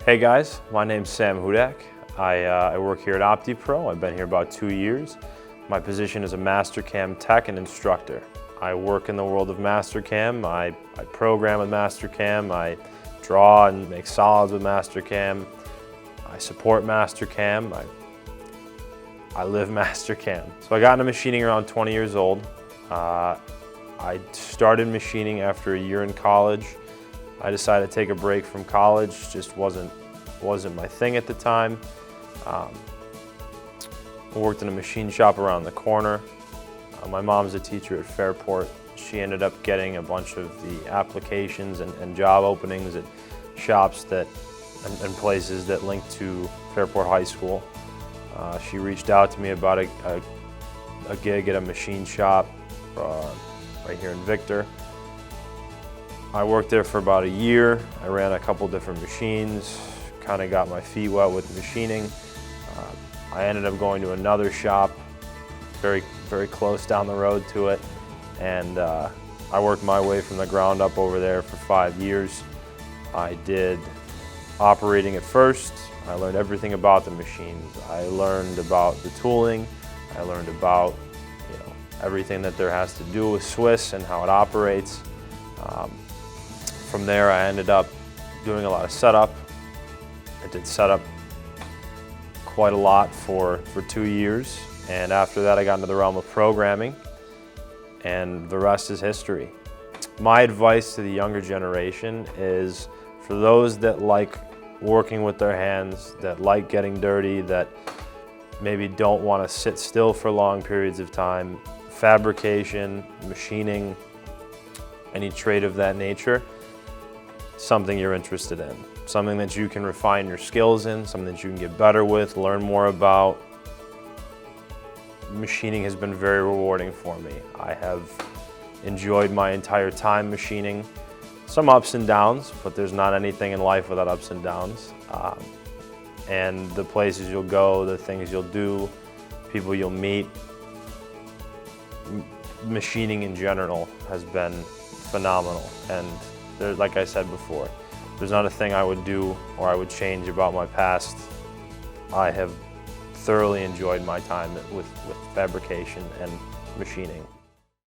Hey guys, my name's Sam Hoodak. I work here at OptiPro. I've been here about 2 years. My position is a Mastercam tech and instructor. I work in the world of Mastercam. I program with Mastercam. I draw and make solids with Mastercam. I support Mastercam. I live Mastercam. So I got into machining around 20 years old. I started machining after a year in college. I decided to take a break from college. Just wasn't my thing at the time. I worked in a machine shop around the corner. My mom's a teacher at Fairport. She ended up getting a bunch of the applications and job openings at shops and places that linked to Fairport High School. She reached out to me about a gig at a machine shop right here in Victor. I worked there for about a year. I ran a couple different machines, kind of got my feet wet with machining. I ended up going to another shop very close down the road to it, and I worked my way from the ground up over there for 5 years. I did operating at first. I learned everything about the machines. I learned about the tooling. I learned about everything that there has to do with Swiss and how it operates. From there I ended up doing a lot of setup. I did setup quite a lot for 2 years, and after that I got into the realm of programming, and the rest is history. My advice to the younger generation is for those that like working with their hands, that like getting dirty, that maybe don't want to sit still for long periods of time, fabrication, machining, any trade of that nature, something you're interested in. Something that you can refine your skills in, something that you can get better with, learn more about. Machining has been very rewarding for me. I have enjoyed my entire time machining. Some ups and downs, but there's not anything in life without ups and downs. And the places you'll go, the things you'll do, people you'll meet, machining in general has been phenomenal. And like I said before, there's not a thing I would do or I would change about my past. I have thoroughly enjoyed my time with fabrication and machining.